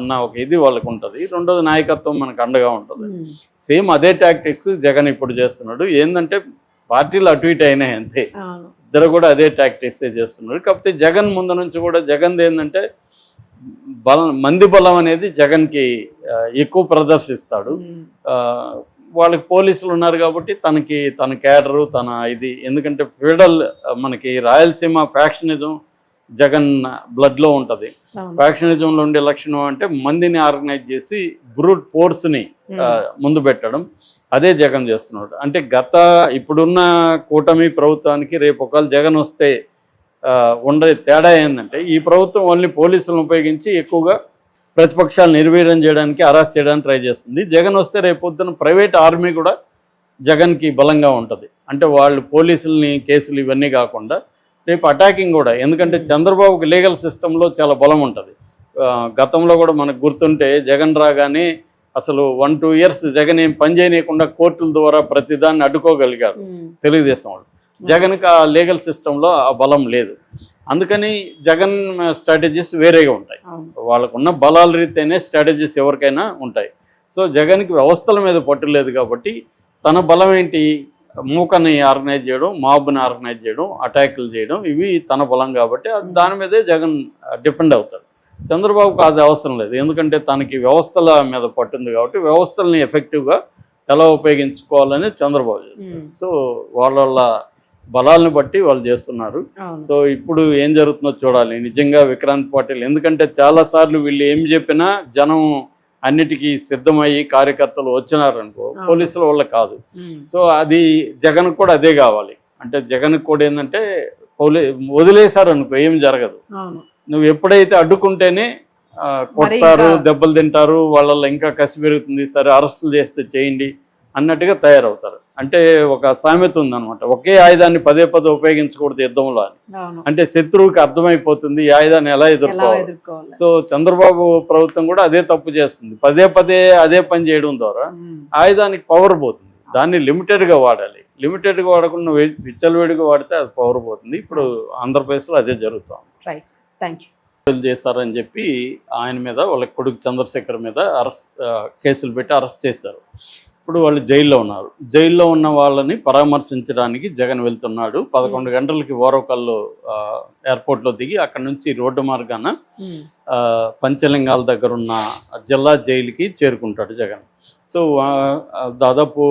అన్న ఒక ఇది వాళ్ళకు ఉంటుంది. రెండోది నాయకత్వం మనకు అండగా ఉంటుంది. సేమ్ అదే టాక్టిక్స్ జగన్ ఇప్పుడు చేస్తున్నాడు. ఏంటంటే పార్టీలు అటు ఇటు అయినాయి అంతే, ఇద్దరు కూడా అదే టాక్టిక్స్ చేస్తున్నారు. కాకపోతే జగన్ ముందు నుంచి కూడా జగన్ది ఏంటంటే మంది బలం అనేది జగన్కి ఎక్కువ ప్రదర్శిస్తాడు. వాళ్ళకి పోలీసులు ఉన్నారు కాబట్టి తన క్యాడరు తన ఇది, ఎందుకంటే ఫెడరల్ మనకి రాయలసీమ ఫ్యాక్షనిజం జగన్ బ్లడ్లో ఉంటుంది. ఫ్యాక్షనిజంలో ఉండే లక్షణం అంటే మందిని ఆర్గనైజ్ చేసి బ్రూట్ ఫోర్స్ని ముందు పెట్టడం, అదే జగన్ చేస్తున్నాడు. అంటే ఇప్పుడున్న కూటమి ప్రభుత్వానికి రేపు ఒకవేళ జగన్ వస్తే ఉండే తేడా ఏంటంటే ఈ ప్రభుత్వం ఓన్లీ పోలీసులను ఉపయోగించి ఎక్కువగా ప్రతిపక్షాలు నిర్వీర్యం చేయడానికి, అరెస్ట్ చేయడానికి ట్రై చేస్తుంది. జగన్ వస్తే రేపు పొద్దున ప్రైవేట్ ఆర్మీ కూడా జగన్కి బలంగా ఉంటుంది. అంటే వాళ్ళు పోలీసులని కేసులు ఇవన్నీ కాకుండా రేపు అటాకింగ్ కూడా, ఎందుకంటే చంద్రబాబుకి లీగల్ సిస్టంలో చాలా బలం ఉంటుంది. గతంలో కూడా మనకు గుర్తుంటే జగన్ రాగానే అసలు 1-2 ఇయర్స్ జగన్ ఏం పని చేయకుండా కోర్టుల ద్వారా ప్రతిదాన్ని అడ్డుకోగలిగారు తెలుగుదేశం వాళ్ళు. జగన్కి ఆ లీగల్ సిస్టంలో ఆ బలం లేదు. అందుకని జగన్ స్ట్రాటజీస్ వేరేగా ఉంటాయి. వాళ్ళకున్న బలాల రీతినే స్ట్రాటజీస్ ఎవరికైనా ఉంటాయి. సో జగన్కి వ్యవస్థల మీద పట్టు లేదు కాబట్టి తన బలం ఏంటి, మూకని ఆర్గనైజ్ చేయడం, మాబ్ని ఆర్గనైజ్ చేయడం, అటాకులు చేయడం, ఇవి తన బలం కాబట్టి దాని మీదే జగన్ డిపెండ్ అవుతాడు. చంద్రబాబుకు అది అవసరం లేదు, ఎందుకంటే తనకి వ్యవస్థల మీద పట్టుంది కాబట్టి వ్యవస్థల్ని ఎఫెక్టివ్గా ఎలా ఉపయోగించుకోవాలని చంద్రబాబు చేస్తారు. సో వాళ్ళ బలాలను బట్టి వాళ్ళు చేస్తున్నారు. సో ఇప్పుడు ఏం జరుగుతుందో చూడాలి నిజంగా విక్రాంత్ పాటిల్, ఎందుకంటే చాలాసార్లు వీళ్ళు ఏం చెప్పినా జనం అన్నిటికీ సిద్ధమయ్యి కార్యకర్తలు వచ్చినారనుకో, పోలీసుల వల్ల కాదు. సో అది జగన్ కూడా అదే కావాలి. అంటే జగన్ కూడా ఏంటంటే వదిలేశారు అనుకో ఏం జరగదు. నువ్వు ఎప్పుడైతే అడ్డుకుంటేనే కొడతారు, దెబ్బలు తింటారు, వాళ్ళల్లో ఇంకా కసి పెరుగుతుంది. సరే అరెస్టులు చేస్తే చేయండి అన్నట్టుగా తయారవుతారు. అంటే ఒక సామెత ఉందన్నమాట, ఒకే ఆయుధాన్ని పదే ఉపయోగించకూడదు యుద్ధంలో అని. అంటే శత్రువుకి అర్థమైపోతుంది ఈ ఆయుధాన్ని ఎలా ఎదుర్కోవాలి. సో చంద్రబాబు ప్రభుత్వం కూడా అదే తప్పు చేస్తుంది. పదే అదే పని చేయడం ద్వారా ఆయుధానికి పవర్ పోతుంది. దాన్ని లిమిటెడ్గా వాడాలి. లిమిటెడ్గా వాడకుండా విచ్చలవిడిగా వాడితే అది పవర్ పోతుంది. ఇప్పుడు ఆంధ్రప్రదేశ్లో అదే జరుగుతుంది. చేశారని చెప్పి ఆయన మీద వాళ్ళ కొడుకు చంద్రశేఖర్ మీద కేసులు పెట్టి అరెస్ట్ చేశారు. ఇప్పుడు వాళ్ళు జైల్లో ఉన్నారు. జైల్లో ఉన్న వాళ్ళని పరామర్శించడానికి జగన్ వెళ్తున్నాడు. 11 గంటలకి ఓరవకల్లు ఎయిర్పోర్ట్లో దిగి అక్కడ నుంచి రోడ్డు మార్గాన పంచలింగాల దగ్గర ఉన్న జిల్లా జైలుకి చేరుకుంటాడు జగన్. సో దాదాపు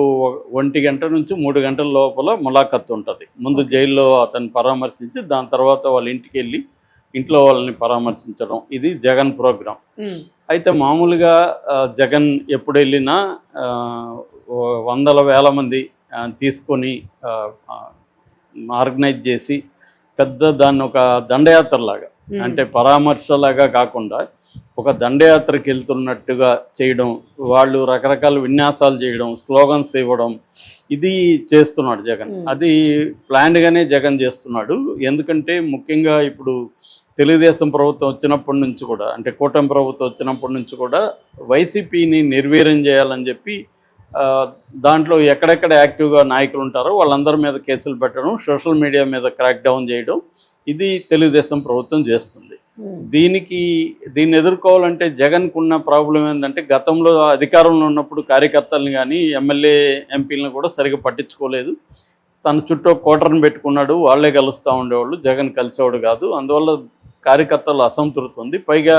1 గంట నుంచి 3 గంటల లోపల ములాఖత్తు ఉంటుంది. ముందు జైల్లో అతన్ని పరామర్శించి దాని తర్వాత వాళ్ళ ఇంటికి వెళ్ళి ఇంట్లో వాళ్ళని పరామర్శించడం, ఇది జగన్ ప్రోగ్రాం. అయితే మామూలుగా జగన్ ఎప్పుడు వెళ్ళినా వందల వేల మంది తీసుకొని ఆర్గనైజ్ చేసి దాన్ని ఒక దండయాత్రలాగా, అంటే పరామర్శలాగా కాకుండా ఒక దండయాత్రకి వెళ్తున్నట్టుగా చేయడం, వాళ్ళు రకరకాల విన్యాసాలు చేయడం, స్లోగన్స్ ఇవ్వడం, ఇది చేస్తున్నాడు జగన్. అది ప్లాన్డ్గానే జగన్ చేస్తున్నాడు. ఎందుకంటే ముఖ్యంగా ఇప్పుడు తెలుగుదేశం ప్రభుత్వం వచ్చినప్పటి నుంచి కూడా, అంటే కూటమి ప్రభుత్వం వచ్చినప్పటి నుంచి కూడా వైసీపీని నిర్వీర్యం చేయాలని చెప్పి దాంట్లో ఎక్కడెక్కడ యాక్టివ్గా నాయకులు ఉంటారో వాళ్ళందరి మీద కేసులు పెట్టడం, సోషల్ మీడియా మీద క్రాక్ డౌన్ చేయడం, ఇది తెలుగుదేశం ప్రభుత్వం చేస్తుంది. దీన్ని ఎదుర్కోవాలంటే జగన్కు ఉన్న ప్రాబ్లం ఏంటంటే గతంలో అధికారంలో ఉన్నప్పుడు కార్యకర్తలను కానీ ఎమ్మెల్యే ఎంపీలను కూడా సరిగ్గా పట్టించుకోలేదు. తన చుట్టూ కోటర్ని పెట్టుకున్నాడు, వాళ్ళే కలుస్తూ ఉండేవాళ్ళు, జగన్ కలిసేవాడు కాదు. అందువల్ల కార్యకర్తలు అసంతృప్తి ఉంది. పైగా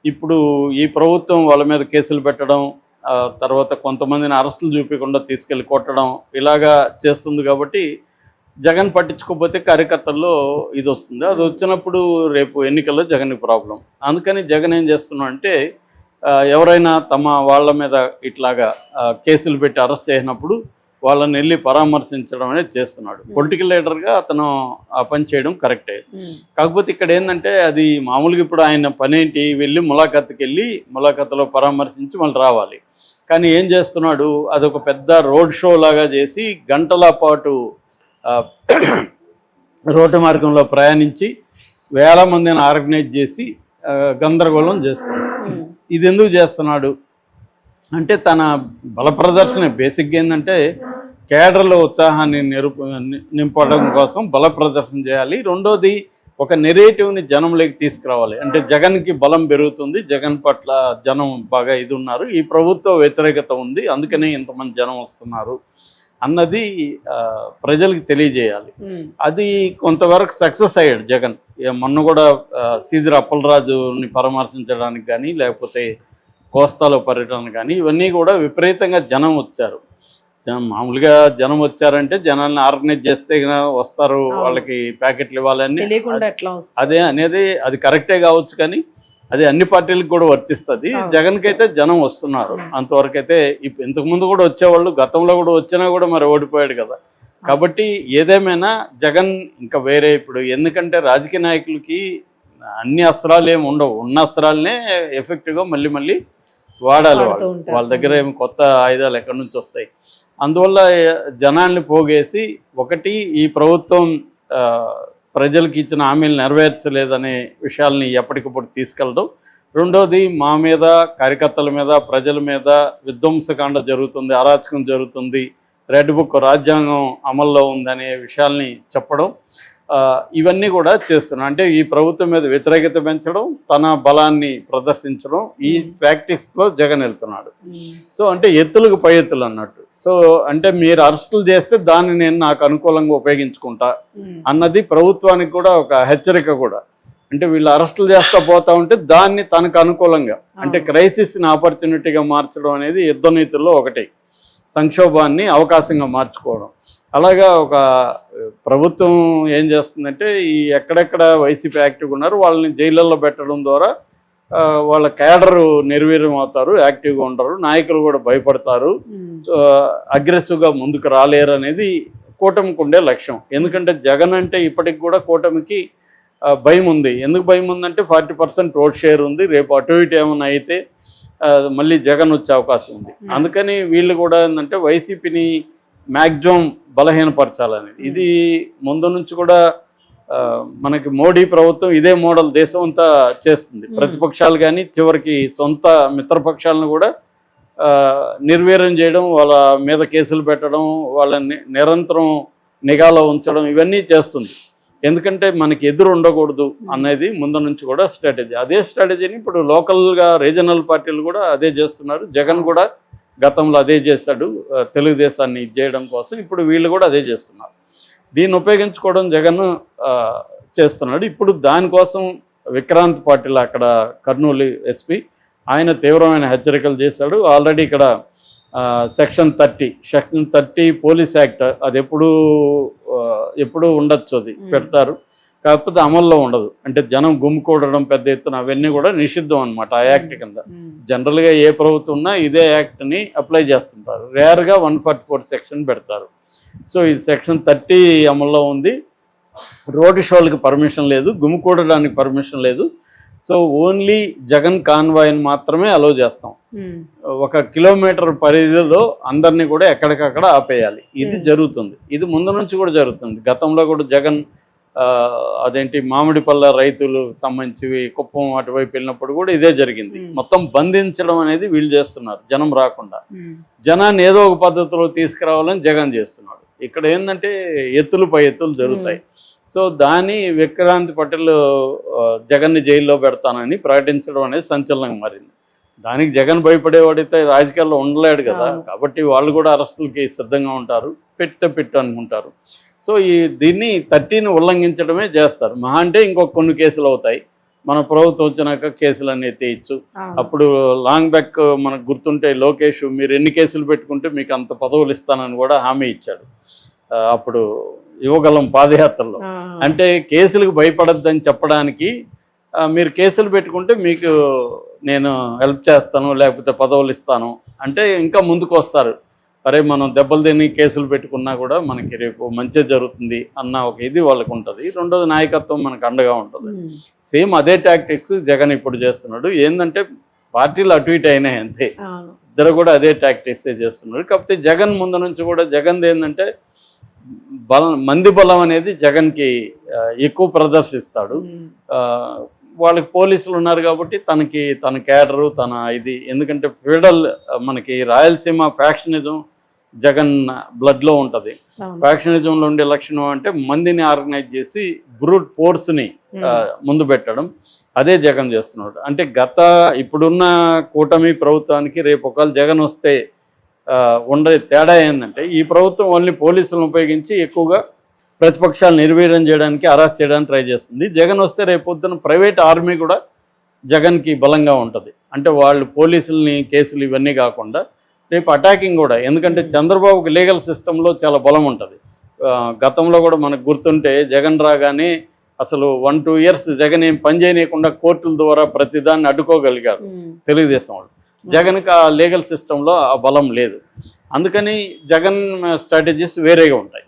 ఇప్పుడు ఈ ప్రభుత్వం వాళ్ళ మీద కేసులు పెట్టడం, తర్వాత కొంతమందిని అరెస్టులు చూపించకుండా తీసుకెళ్ళి కొట్టడం, ఇలాగా చేస్తుంది. కాబట్టి జగన్ పట్టించుకోకపోతే కార్యకర్తల్లో ఇది వస్తుంది. అది వచ్చినప్పుడు రేపు ఎన్నికల్లో జగన్కి ప్రాబ్లం. అందుకని జగన్ ఏం చేస్తున్నా అంటే ఎవరైనా వాళ్ళ మీద ఇట్లాగా కేసులు పెట్టి అరెస్ట్ చేసినప్పుడు వాళ్ళని వెళ్ళి పరామర్శించడం అనేది చేస్తున్నాడు. పొలిటికల్ లీడర్గా అతను ఆ పని చేయడం కరెక్టే. కాకపోతే ఇక్కడ ఏంటంటే అది మామూలుగా ఇప్పుడు ఆయన పని ఏంటి, వెళ్ళి ములాఖత్తుకి వెళ్ళి ములాఖత్తులో పరామర్శించి మళ్ళీ రావాలి. కానీ ఏం చేస్తున్నాడు, అదొక పెద్ద రోడ్ షో లాగా చేసి గంటల పాటు రోడ్డు మార్గంలో ప్రయాణించి వేల మందిని ఆర్గనైజ్ చేసి గందరగోళం చేస్తున్నాడు. ఇది ఎందుకు చేస్తున్నాడు అంటే తన బల ప్రదర్శన బేసిక్గా ఏంటంటే కేడర్లో ఉత్సాహాన్ని నింపడం కోసం బల ప్రదర్శన చేయాలి. రెండోది ఒక నెరేటివ్ని జనంలోకి తీసుకురావాలి. అంటే జగన్కి బలం పెరుగుతుంది, జగన్ పట్ల జనం బాగా ఇది ఉన్నారు, ఈ ప్రభుత్వ వ్యతిరేకత ఉంది, అందుకనే ఇంతమంది జనం వస్తున్నారు అన్నది ప్రజలకు తెలియజేయాలి. అది కొంతవరకు సక్సెస్ అయ్యాడు జగన్. మొన్న కూడా సీదిరి అప్పలరాజుని పరామర్శించడానికి కానీ, లేకపోతే కోస్తాలో పర్యటన కానీ, ఇవన్నీ కూడా విపరీతంగా జనం వచ్చారు. మామూలుగా జనం వచ్చారంటే జనాన్ని ఆర్గనైజ్ చేస్తే వస్తారు, వాళ్ళకి ప్యాకెట్లు ఇవ్వాలని అదే అనేది అది కరెక్టే కావచ్చు, కానీ అది అన్ని పార్టీలకు కూడా వర్తిస్తుంది. జగన్కి అయితే జనం వస్తున్నారు అంతవరకు అయితే. ఇంతకుముందు కూడా వచ్చేవాళ్ళు, గతంలో కూడా వచ్చినా కూడా మరి ఓడిపోయాడు కదా. కాబట్టి ఏదేమైనా జగన్ ఇంకా వేరే ఇప్పుడు, ఎందుకంటే రాజకీయ నాయకులకి అన్ని అస్త్రాలు ఏమి ఉండవు, ఉన్న అస్త్రాలనే ఎఫెక్టివ్గా మళ్ళీ మళ్ళీ వాడాలి. వాళ్ళ దగ్గర ఏమి కొత్త ఆయుధాలు ఎక్కడి నుంచి వస్తాయి. అందువల్ల జనాల్ని పోగేసి, ఒకటి ఈ ప్రభుత్వం ప్రజలకు ఇచ్చిన హామీలు నెరవేర్చలేదనే విషయాల్ని ఎప్పటికప్పుడు తీసుకెళ్ళడం, రెండోది మా మీద, కార్యకర్తల మీద, ప్రజల మీద విధ్వంసకాండ జరుగుతుంది, అరాచకం జరుగుతుంది, రెడ్ బుక్ రాజ్యాంగం అమల్లో ఉందనే విషయాల్ని చెప్పడం, ఇవన్నీ కూడా చేస్తున్నాం. అంటే ఈ ప్రభుత్వం మీద వ్యతిరేకత పెంచడం, తన బలాన్ని ప్రదర్శించడం, ఈ ప్రాక్టీస్లో జగన్ వెళ్తున్నాడు. సో అంటే ఎత్తులకు పై ఎత్తులు అన్నట్టు. సో అంటే మీరు అరెస్టులు చేస్తే దాన్ని నేను నాకు అనుకూలంగా ఉపయోగించుకుంటా అన్నది ప్రభుత్వానికి కూడా ఒక హెచ్చరిక కూడా. అంటే వీళ్ళు అరెస్టులు చేస్తా పోతా ఉంటే దాన్ని తనకు అనుకూలంగా, అంటే క్రైసిస్ని ఆపర్చునిటీగా మార్చడం అనేది యుద్ధ నీతుల్లో ఒకటి, సంక్షోభాన్ని అవకాశంగా మార్చుకోవడం. అలాగా ఒక ప్రభుత్వం ఏం చేస్తుందంటే, ఈ ఎక్కడెక్కడ వైసీపీ యాక్టివ్గా ఉన్నారు వాళ్ళని జైళ్ళల్లో పెట్టడం ద్వారా వాళ్ళ క్యాడర్ నిర్వీర్యం అవుతారు, యాక్టివ్గా ఉంటారు, నాయకులు కూడా భయపడతారు, అగ్రెసివ్గా ముందుకు రాలేరు అనేది కూటమికి ఉండే లక్ష్యం. ఎందుకంటే జగన్ అంటే ఇప్పటికి కూడా కూటమికి భయం ఉంది. ఎందుకు భయం ఉందంటే 40% ఓట్ షేర్ ఉంది, రేపు అటు ఇటు ఏమన్నా అయితే మళ్ళీ జగన్ వచ్చే అవకాశం ఉంది. అందుకని వీళ్ళు కూడా ఏంటంటే వైసీపీని మ్యాక్సిమం బలహీనపరచాలనేది. ఇది ముందు నుంచి కూడా మనకి మోడీ ప్రభుత్వం ఇదే మోడల్ దేశం అంతా చేస్తుంది. ప్రతిపక్షాలు కానీ చివరికి సొంత మిత్రపక్షాలను కూడా నిర్వీర్యం చేయడం, వాళ్ళ మీద కేసులు పెట్టడం, వాళ్ళని నిరంతరం నిఘాలో ఉంచడం, ఇవన్నీ చేస్తుంది. ఎందుకంటే మనకి ఎదురు ఉండకూడదు అనేది ముందు నుంచి కూడా స్ట్రాటజీ. అదే స్ట్రాటజీని ఇప్పుడు లోకల్గా రీజనల్ పార్టీలు కూడా అదే చేస్తున్నారు. జగన్ కూడా గతంలో అదే చేశాడు, తెలుగుదేశాన్ని ఇది చేయడం కోసం. ఇప్పుడు వీళ్ళు కూడా అదే చేస్తున్నారు. దీన్ని ఉపయోగించుకోవడం జగన్ చేస్తున్నాడు. ఇప్పుడు దానికోసం విక్రాంత్ పాటిల్ అక్కడ కర్నూలు ఎస్పీ, ఆయన తీవ్రమైన హెచ్చరికలు చేశాడు. ఆల్రెడీ ఇక్కడ సెక్షన్ 30 పోలీస్ యాక్ట్ అది ఎప్పుడు ఉండొచ్చు, అది పెడతారు, కాకపోతే అమల్లో ఉండదు. అంటే జనం గుమ్మికూడడం పెద్ద ఎత్తున అవన్నీ కూడా నిషిద్ధం అనమాట ఆ యాక్ట్ కింద. జనరల్గా ఏ ప్రభుత్వం ఉన్నా ఇదే యాక్ట్ని అప్లై చేస్తుంటారు, రేర్గా 144 సెక్షన్ పెడతారు. సో ఇది సెక్షన్ 30 అమల్లో ఉంది. రోడ్డు షోలకి పర్మిషన్ లేదు, గుమ్మికూడడానికి పర్మిషన్ లేదు. సో ఓన్లీ జగన్ కాన్వాయ్ని మాత్రమే అలో చేస్తాం. 1 కిలోమీటర్ పరిధిలో అందరినీ కూడా ఎక్కడికక్కడ ఆపేయాలి. ఇది జరుగుతుంది. ఇది ముందు నుంచి కూడా జరుగుతుంది. గతంలో కూడా జగన్ అదేంటి మామిడిపల్ల రైతులు సంబంధించి కుప్పం అటువైపు వెళ్ళినప్పుడు కూడా ఇదే జరిగింది. మొత్తం బంధించడం అనేది వీళ్ళు చేస్తున్నారు, జనం రాకుండా. జనాన్ని ఏదో ఒక పద్ధతిలో తీసుకురావాలని జగన్ చేస్తున్నాడు. ఇక్కడ ఏంటంటే ఎత్తులు పై ఎత్తులు జరుగుతాయి. సో దాన్ని విక్రాంత్ పటేల్ జగన్ని జైల్లో పెడతానని ప్రకటించడం అనేది సంచలనంగా మారింది. దానికి జగన్ భయపడేవాడైతే రాజకీయాల్లో ఉండలేడు కదా. కాబట్టి వాళ్ళు కూడా అరెస్టులకి సిద్ధంగా ఉంటారు, పెట్టు అనుకుంటారు. సో దీన్ని 30ని ఉల్లంఘించడమే చేస్తారు. మహా అంటే ఇంకొక కొన్ని కేసులు అవుతాయి. మన ప్రభుత్వం వచ్చినాక కేసులన్నీ ఎత్తేయచ్చు. అప్పుడు లాంగ్ బ్యాక్ మనకు గుర్తుంటే లోకేష్ మీరు ఎన్ని కేసులు పెట్టుకుంటే మీకు అంత పదవులు ఇస్తానని కూడా హామీ ఇచ్చాడు అప్పుడు యువగలం పాదయాత్రలో. అంటే కేసులకు భయపడద్దని చెప్పడానికి, మీరు కేసులు పెట్టుకుంటే మీకు నేను హెల్ప్ చేస్తాను, లేకపోతే పదవులు ఇస్తాను అంటే ఇంకా ముందుకు వస్తారు. అరే మనం దెబ్బలు తిని కేసులు పెట్టుకున్నా కూడా మనకి రేపు మంచి జరుగుతుంది అన్న ఒక ఇది వాళ్ళకు ఉంటుంది. రెండోది నాయకత్వం మనకు అండగా ఉంటుంది. సేమ్ అదే టాక్టిక్స్ జగన్ ఇప్పుడు చేస్తున్నాడు. ఏంటంటే పార్టీలు అటు ఇటు అయినాయి అంతే, ఇద్దరు కూడా అదే టాక్టిక్స్ చేస్తున్నారు. కాకపోతే జగన్ ముందు నుంచి కూడా జగన్ది ఏంటంటే మంది బలం అనేది జగన్కి ఎక్కువ ప్రదర్శిస్తాడు. వాళ్ళకి పోలీసులు ఉన్నారు కాబట్టి తన క్యాడరు తన ఇది, ఎందుకంటే ఫెడరల్ మనకి రాయలసీమ ఫ్యాక్షనిజం జగన్ బ్లడ్లో ఉంటుంది. ఫ్యాక్షనిజంలో ఉండే లక్షణం అంటే మందిని ఆర్గనైజ్ చేసి బ్రూట్ ఫోర్స్ని ముందు పెట్టడం, అదే జగన్ చేస్తున్నాడు. అంటే ఇప్పుడున్న కూటమి ప్రభుత్వానికి రేపు ఒకవేళ జగన్ వస్తే ఉండే తేడా ఏంటంటే, ఈ ప్రభుత్వం ఓన్లీ పోలీసులను ఉపయోగించి ఎక్కువగా ప్రతిపక్షాలు నిర్వీర్యం చేయడానికి, అరెస్ట్ చేయడానికి ట్రై చేస్తుంది. జగన్ వస్తే రేపు పొద్దున ప్రైవేట్ ఆర్మీ కూడా జగన్కి బలంగా ఉంటుంది. అంటే వాళ్ళు పోలీసుల్ని కేసులు ఇవన్నీ కాకుండా రేపు అటాకింగ్ కూడా, ఎందుకంటే చంద్రబాబుకి లీగల్ సిస్టంలో చాలా బలం ఉంటుంది. గతంలో కూడా మనకు గుర్తుంటే జగన్ రాగానే అసలు 1-2 ఇయర్స్ జగన్ ఏం పని చేయకుండా కోర్టుల ద్వారా ప్రతిదాన్ని అడ్డుకోగలిగారు తెలుగుదేశం వాళ్ళు. జగన్కి ఆ లీగల్ సిస్టంలో ఆ బలం లేదు. అందుకని జగన్ స్ట్రాటజీస్ వేరేగా ఉంటాయి.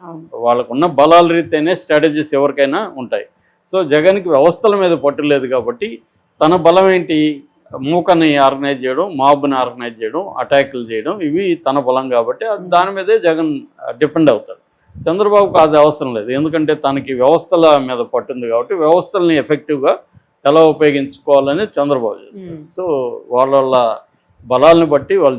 వాళ్ళకున్న బలాల రీతినే స్ట్రాటజీస్ ఎవరికైనా ఉంటాయి. సో జగన్కి వ్యవస్థల మీద పట్టు లేదు కాబట్టి తన బలం ఏంటి, మూకని ఆర్గనైజ్ చేయడం, మాబ్ని ఆర్గనైజ్ చేయడం, అటాకులు చేయడం, ఇవి తన బలం కాబట్టి దాని మీదే జగన్ డిపెండ్ అవుతాడు. చంద్రబాబుకు అది అవసరం లేదు, ఎందుకంటే తనకి వ్యవస్థల మీద పట్టుంది కాబట్టి వ్యవస్థల్ని ఎఫెక్టివ్గా ఎలా ఉపయోగించుకోవాలని చంద్రబాబు చేస్తారు. సో వాళ్ళ బలాలను బట్టి వాళ్ళు